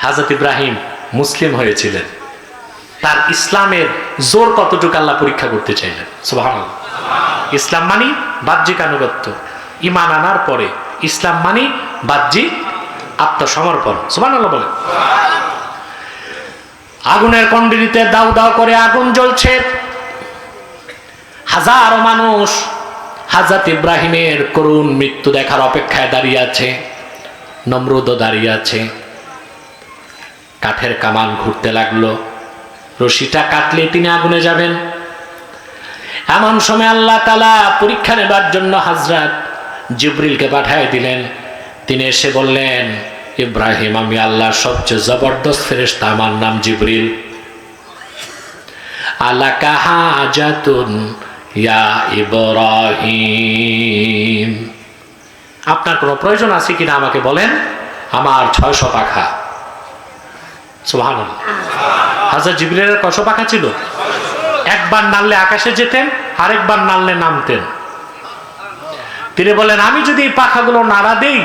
হযরত ইব্রাহিম মুসলিম হয়েছিলেন, তার ইসলামের জোর কতটুকু আল্লাহ পরীক্ষা করতে চাইলেন। সুবহানাল্লাহ। ইসলাম মানি বাহ্যিক আনুগত্য, ঈমান আনার পরে ইসলাম মানি বাহ্যিক আত্মসমর্পণ। সুবহানাল্লাহ বলেন। আগুনের কন্ডিতে দাউ দাউ করে আগুন জ্বলছে, হাজারো মানুষ হযরত ইব্রাহিমের করুণ মৃত্যু দেখার অপেক্ষায় দাঁড়িয়ে আছে। নমরুদও দাঁড়িয়ে আছে। কাঠের কামান ঘুরতে লাগলো, রশিটা কাটলে তিনি আগুনে যাবেন। এমন সময় আল্লাহ তাআলা পরীক্ষা নেবার জন্য হযরত জিবরিলকে পাঠিয়ে দিলেন। তিনি এসে বললেন, ইব্রাহিম, আমি আল্লাহর সবচেয়ে জবরদস্ত ফেরেশতা, আমার নাম জিবরিল। আলাকা হাজাতুন ইয়া ইব্রাহিম, আপনার কোনো প্রয়োজন আছে কিনা আমাকে বলেন, আমার 600 পাখা। সুবহানাল্লাহ। হযরত জিবরিলের কয়শো পাখা ছিল? একবার নাড়লে আকাশে যেতেন, আরেকবার নাড়লে নামতেন। তিনি বলেন, আমি যদি এই পাখাগুলো নাড়া দেই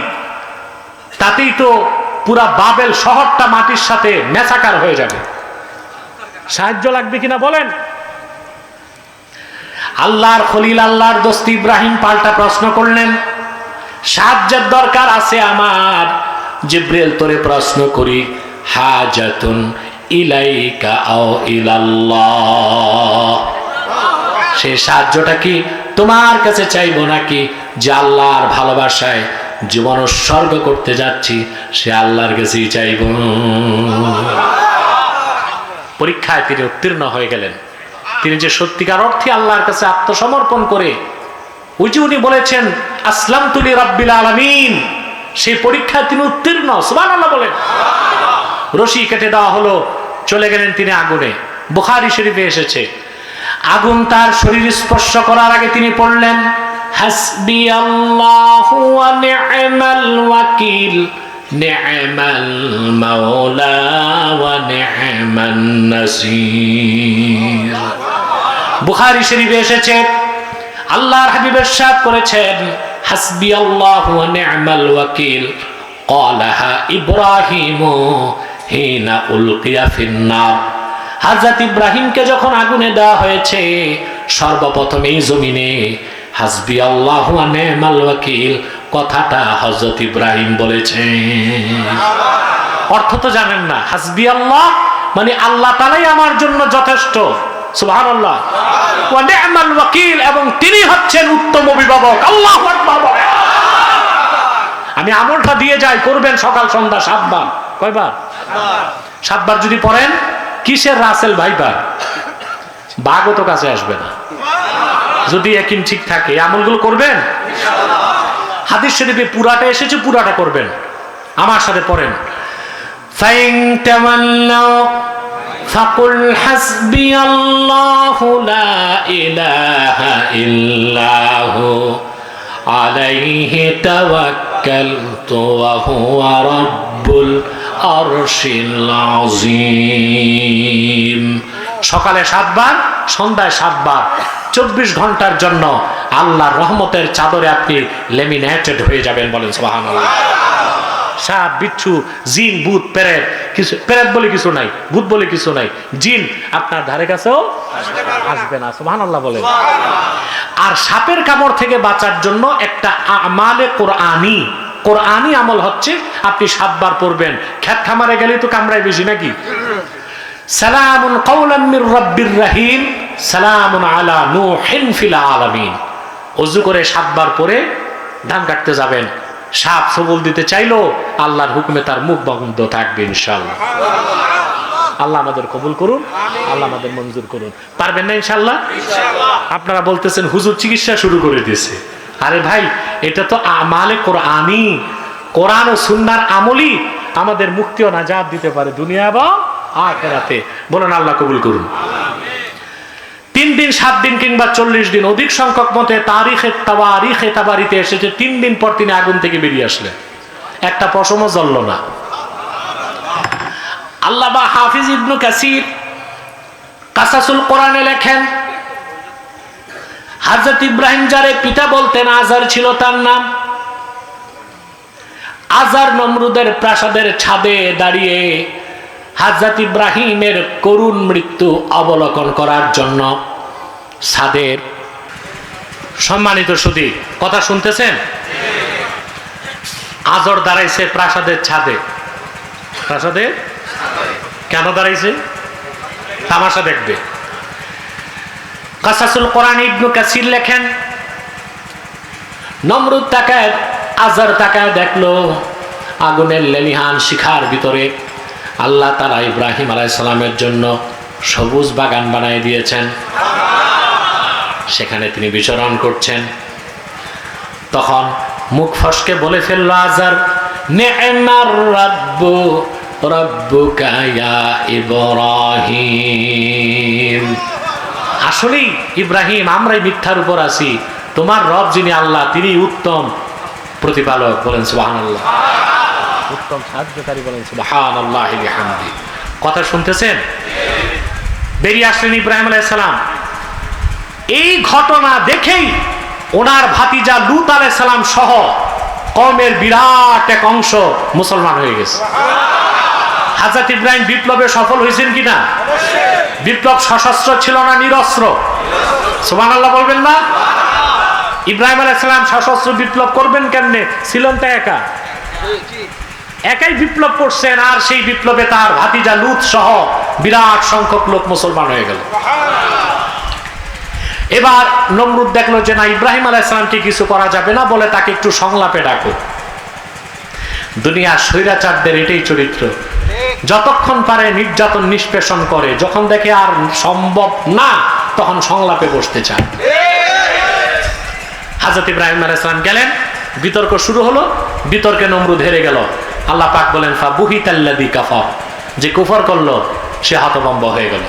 তাতেই তো পুরা বাবেল শহরটা মাটির সাথে মেসাকার হয়ে যাবে, সাহায্য লাগবে কিনা বলেন। আল্লাহর খলিল, আল্লাহর দোস্ত ইব্রাহিম পাল্টা প্রশ্ন করলেন, সাহায্যের দরকার আছে আমার। জিবরিল, তোরে প্রশ্ন করি, হাজাতুন ইলাইকা আও ইলাল্লাহ, সেই সাহায্যটা কি তোমার কাছে চাইবো নাকি যে আল্লাহর ভালোবাসায় জীবন উৎসর্গ করতে যাচ্ছি সে আল্লাহর কাছেই চাইব। পরীক্ষায় তিনি উত্তীর্ণ হয়ে গেলেন। তিনি যে সত্যিকার অর্থে আল্লাহর কাছে আত্মসমর্পণ করে, ওই যে উনি বলেছেন আসলামতু লিরাব্বিল আলামিন, সেই পরীক্ষায় তিনি উত্তীর্ণ। সুবহানাল্লাহ বলেন। রশি কেটে দেওয়া হলো, চলে গেলেন তিনি আগুনে। বুখারী শরীফে এসেছে, আগুন তার শরীর স্পর্শ করার আগে তিনি পড়লেন, হাসবি আল্লাহু ওয়া নি'মাল ওয়াকিল, নি'মাল মাওলা ওয়া নি'মান নাসির। বুখারী শরীফে এসেছে, আল্লাহর হাবিব ইরশাদ করেছেন, হাসবি আল্লাহু ওয়া নি'মাল ওয়াকিল ক্বালাহা ইব্রাহিমু হিনা উলকিয়া ফিন্নার। হযরত ইব্রাহিমকে যখন আগুনে দেওয়া হয়েছে, সর্বপ্রথম এই জমিনে হাসবি আল্লাহু ওয়া নি'মাল ওয়াকিল কথাটা হযরত ইব্রাহিম বলেছেন। অর্থ তো জানেন না, হাসবি আল্লাহ মানে আল্লাহ তাআলাই আমার জন্য যথেষ্ট। সুবহানাল্লাহ। ওয়া নি'মাল ওয়াকিল, এবং তিনি হচ্ছেন উত্তম অভিভাবক। আল্লাহু আকবার। আমি আমলটা দিয়ে যাই, করবেন সকাল সন্ধ্যা 7 বার। কয়বার? 7 বার যদি পড়েন, কিসের রাসেল ভাইবার, বাঘও তো কাছে আসবে না যদি ইয়াকিন ঠিক থাকে। আমলগুলো করবেন ইনশাআল্লাহ। হাদিস শরীফে পুরাটা এসেছে, পুরাটা করবেন। আমার সাথে পড়েন, ফাইন তামান্নাউ ফাকুল হাসবিয়াল্লাহু লা ইলাহা ইল্লাহু আলাইহি তাওয়াক্কালতু ওয়া হুয়া রাব্বুল আরশিল আযীম। সকালে 7 বার, সন্ধ্যায় 7 বার, 24 ঘন্টার জন্য আল্লাহর রহমতের চাদরে আপনি লেমিনেটেড হয়ে যাবেন। বলেন সুবহানাল্লাহ। সাপ, বিচ্ছু, জিন, ভূত, পেরেত, কিছু পেরেত বলে কিছু নাই, ভূত বলে কিছু নাই, জিন আপনার ধারে কাছেও আসবে না। সুবহানাল্লাহ বলেন। আর সাপের কামড় থেকে বাঁচার জন্য একটা আমালে কোরআনি, কোরআনি আমল হচ্ছে আপনি 7 বার পড়বেন। খেত খামারে গেলে তো কামড়ায় বেশি নাকি? সালামুন কাওলাম মির রাব্বির রহিম, সালামুন আলা নূহিন ফিল আলামিন। ওযু করে 7 বার পরে ধান কাটতে যাবেন। সাপ সবল দিতে চাইলো, আল্লাহর হুকুমে তার মুখ বন্ধ থাকবে ইনশাআল্লাহ। আল্লাহ আমাদের কবুল করুন, আল্লাহ আমাদের মঞ্জুর করুন। পারবেন না ইনশাআল্লাহ? আপনারা বলতেছেন হুজুর চিকিৎসা শুরু করে দিয়েছে। আরে ভাই, এটা তো আমালে কোরআনি, কোরআন ও সুন্নাহর আমলই আমাদের মুক্তি ও নাজাত দিতে পারে দুনিয়া এবং আখিরাতে। বলেন আল্লাহ কবুল করুন। 3 দিন, 7 দিন কিংবা 40 দিন, অধিক সংখ্যক মতে তারিখে তাবারিতে এসেছে 3 দিন পর তিনি আগুন থেকে বেরিয়ে আসলেন, একটা পশমও জ্বলল না। আল্লামা হাফিজ ইবনে কাসির কাসাসুল কোরআনে লেখেন, হযরত ইব্রাহিম যারে পিতা বলতেন, আজার ছিল তার নাম। আজার নমরুদের প্রাসাদের ছাদে দাঁড়িয়ে হযরত ইব্রাহিমের করুণ মৃত্যু অবলোকন করার জন্য ছাদের, সম্মানিত সুধী কথা শুনতেছেন, আজর দাঁড়াইছে প্রাসাদের ছাদে। প্রাসাদে কেন দাঁড়াইছে? তামাশা দেখবে। কাসাসুল কোরআন ইবনে কাসির লেখেন, নমরুদ তাকায়, আজর তাকায়, দেখলো আগুনের লেলিহান শিখার ভিতরে আল্লাহ তাআলা ইব্রাহিম আলাইহিস সালামের জন্য সবুজ বাগান বানিয়ে দিয়েছেন, সেখানে তিনি বিচরণ করছেন। তখন মুখ ফসকে বলে ফেলল আজর, নি'মার রাব্বু রাব্বুকা ইয়া ইব্রাহিম। আসলেই ইব্রাহিম, আমরাই মিথ্যার উপর আছি, তোমার রব যিনি আল্লাহ তিনি উত্তম প্রতিপালক। বলেন সুবহানাল্লাহ, উত্তম সাহায্যকারী। বলেন সুবহানাল্লাহি ওয়া বিহামদি। কথা শুনতেছেন? বেরিয়ে আসলেন ইব্রাহিম আলাইহিস সালাম। এই ঘটনা দেখেই ওনার ভাতিজা লূত আলাইহিস সালাম সহ কওমের বিরাট এক অংশ মুসলমান হয়ে গেছে। হযরত ইব্রাহিম বিপ্লবে সফল হয়েছেন কিনা? বিপ্লব সশস্ত্র ছিল না নিরস্ত্র? সুবহানাল্লাহ বলবেন না? ইব্রাহিম আলাইহিস সালাম সশস্ত্র বিপ্লব করবেন কেমনে? ছিলেন তো একা, একাই বিপ্লব করছেন, আর সেই বিপ্লবে তার ভাতিজা লূত সহ বিরাট সংখ্যক লোক মুসলমান হয়ে গেল। এবার নমরুদ দেখলো যে না, ইব্রাহিম আলাইহিস সালামকে কিছু করা যাবে না, বলে তাকে একটু সংলাপে ডাকো। দুনিয়ার স্বৈরাচারদের এটাই চরিত্র, যতক্ষণ পারে নির্যাতন নিষ্পেষণ করে, যখন দেখে আর সম্ভব না তখন সংলাপে বসতে চায়। হযরত ইব্রাহিম আলাইহিস সালাম গেলেন, বিতর্ক শুরু হলো, বিতর্কে নমরুদ হেরে গেল। আল্লাহ পাক বলেন ফাবুহিতাল্লাযী কাফার, যে কুফর করলো সে হতভম্ব হয়ে গেল।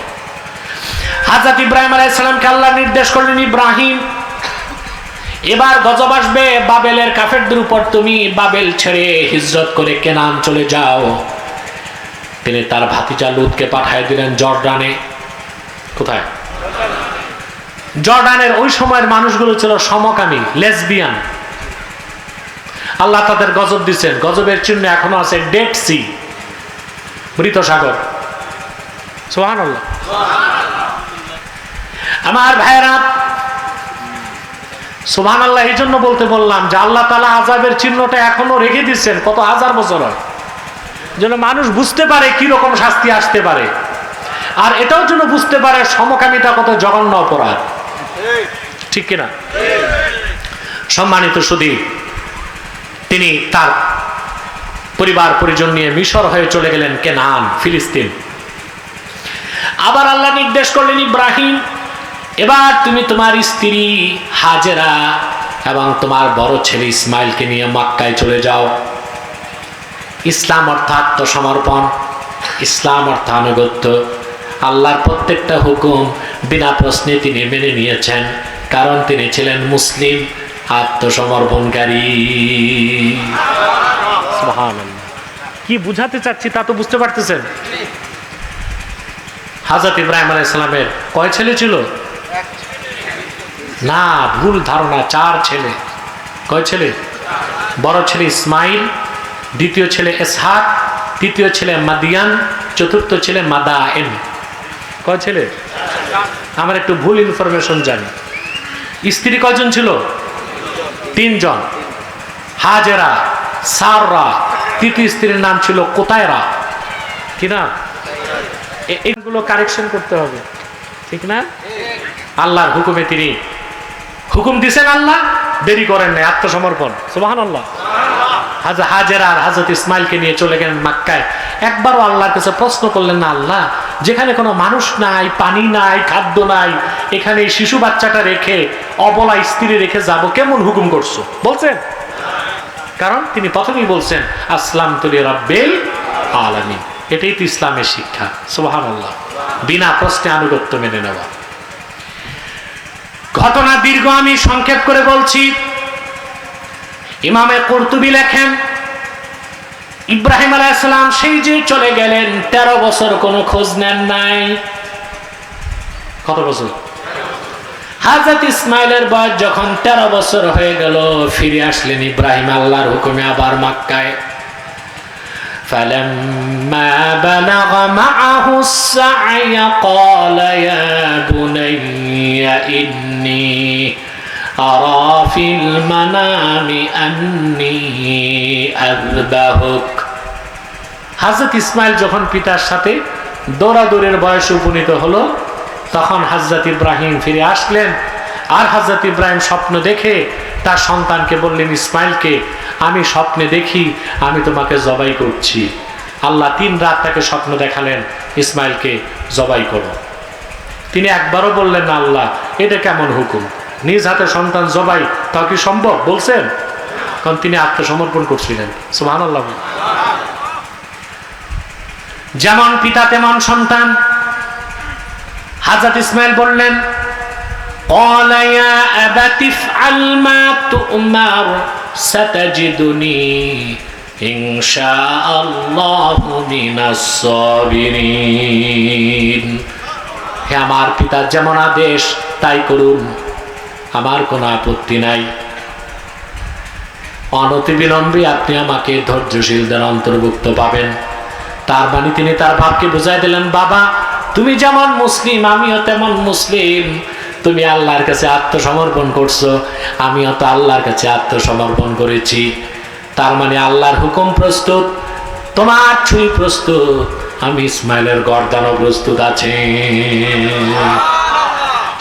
হযরত ইব্রাহিম আলাইহিস সালামকে আল্লাহ নির্দেশ করলেন, ইব্রাহিম এবার গজব আসবে বাবেলের কাফেরদের উপর, তুমি বাবেল ছেড়ে হিজরত করে কেনান চলে যাও। তিনি তার ভাতিজা লূতকে পাঠিয়ে দিলেন জর্ডানে। কোথায়? জর্ডানের ওই সময়ের মানুষগুলো ছিল সমকামী, লেসবিয়ান। আল্লাহ তাদের গজব দিচ্ছেন, গজবের চিহ্ন এখনো আছে ডেড সি, মৃত সাগর। সুবহানাল্লাহ। আমার ভাইরা সুবহানাল্লাহ, এই জন্য বলতে বললাম যে আল্লাহ তাআলা আযাবের চিহ্নটা এখনো রেখে দিচ্ছেন, কত হাজার বছর হয়, যেন মানুষ বুঝতে পারে কি রকম শাস্তি আসতে পারে, আর এটাও যেন বুঝতে পারে সমকামিতা কত জঘন্য অপরাধ। ঠিক কিনা? সম্মানিত সুধী, তিনি তার পরিবার পরিজন নিয়ে মিশর হয়ে চলে গেলেন কেনান, ফিলিস্তিন। আবার আল্লাহ নির্দেশ করলেন, ইব্রাহিম এবার তুমি তোমার স্ত্রী হাজেরা এবং তোমার বড় ছেলে ইসমাইলকে নিয়ে মক্কায় চলে যাও। ইসলাম অর্থাৎ আত্মসমর্পণ, ইসলাম অর্থ আনুগত্য। আল্লাহর প্রত্যেকটা হুকুম বিনা প্রশ্নে তিনি মেনে নিয়েছেন, কারণ তিনি ছিলেন মুসলিম, আত্মসমর্পণকারী। সুবহানাল্লাহ। কি বুঝাতে চাচ্ছি তা তো বুঝতে পারতেছেন? হযরত ইব্রাহিম আলাইহিস সালামের কয় ছেলে ছিল? না, ভুল ধারণা, 4 ছেলে। কয় ছেলে? বড় ছেলে ইসমাইল, দ্বিতীয় ছেলে ইসহাক, তৃতীয় ছেলে মাদিয়ান, চতুর্থ ছেলে মাদায়েন। কয় ছেলে? আমার একটু ভুল ইনফরমেশন জানি। স্ত্রী কয়জন ছিল? 3 জন। হাজেরা, সাররা, তৃতীয় স্ত্রীর নাম ছিল কোতায়রা। কি না? এগুলো কারেকশন করতে হবে, ঠিক না? আল্লাহর হুকুমে তিনি হুকুম দিছেন, আল্লাহ দেরি করেন নাই, আত্মসমর্পণ। সুবহানাল্লাহ। হাজেরা আর হযরত ইসমাইলকে নিয়ে চলে গেলেন মক্কায়। একবারও আল্লাহর কাছে প্রশ্ন করলেন না, আল্লাহ যেখানে কোনো মানুষ নাই, পানি নাই, খাদ্য নাই, এখানে শিশু বাচ্চাটা রেখে, অবলা স্ত্রী রেখে যাব, কেমন হুকুম করছো? বলছেন? কারণ তিনি প্রথমেই বলছেন আসলামতু লিরাব্বিল আলামিন। এটাই তো ইসলামের শিক্ষা। সুবহানাল্লাহ। বিনা প্রশ্নে আনুগত্য মেনে নেওয়া। ঘটনা দীর্ঘ, আমি সংক্ষেপ করে বলছি। ইমামে কুরতুবী লেখেন, ইব্রাহিম আলাইহিস সালাম সেই যে চলে গেলেন, 13 বছর কোনো খোঁজ নেন নাই। কত বছর? হযরত ইসমাইলের বয়স যখন 13 বছর হয়ে গেল, ফিরে আসলেন ইব্রাহিম আল্লাহর হুকুমে আবার মক্কায়। فلما بلغ معه السعي قال يا بني إني أرى في المنام أني أذبحك। হযরত ইসমাইল যখন পিতার সাথে দৌড়াদৌড়ের বয়সে উপনীত হলো, তখন হযরত ইব্রাহিম ফিরে আসলেন। আর হযরত ইব্রাহিম স্বপ্ন দেখে তার সন্তানকে বললেন, ইসমাইলকে আমি স্বপ্নে দেখি আমি তোমাকে জবাই করছি। আল্লাহ 3 রাত তাকে স্বপ্ন দেখালেন, ইসমাইলকে জবাই করো। তিনি একবারও বললেন না, আল্লাহ এটা কেমন হুকুম, নিজ হাতে সন্তান জবাই, তা কি সম্ভব বলছেন? কারণ তিনি আত্মসমর্পণ করছিলেন। সুবহানাল্লাহ। যেমন পিতা তেমন সন্তান। হযরত ইসমাইল বললেন, قال يا أبت افعل ما تؤمر ستجدني إن شاء الله من الصابرين। হে আমার পিতার যেমন আদেশ তাই করুন, আমার কোনো আপত্তি নাই। অনতিবিলম্বে আপনি আমাকে ধৈর্যশীলদের অন্তর্ভুক্ত পাবেন। তার মানে তিনি তার বাপকে বুঝাই দিলেন, বাবা তুমি যেমন মুসলিম আমিও তেমন মুসলিম। তুমি আল্লাহর কাছে আত্মসমর্পণ করছো, আমিও তো আল্লাহর কাছে আত্মসমর্পণ করেছি। তার মানে আল্লাহর হুকুম প্রস্তুত, তোমার ছুরি প্রস্তুত, আমি ইসমাইলের গর্দানও প্রস্তুত আছে।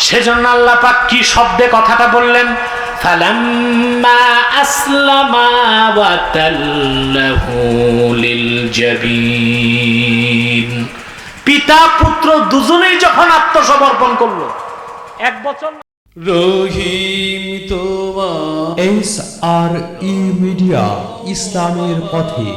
সেজন্য আল্লাহ পাক কি শব্দে কথাটা বললেন, ফালাম্মা আসলামা ওয়া তাল্লাহু লিল জাবিন। পিতা পুত্র দুজনেই যখন আত্মসমর্পণ করলো, 1 বছর রহিম তোমার SRE মিডিয়া, ইসলামের পথে।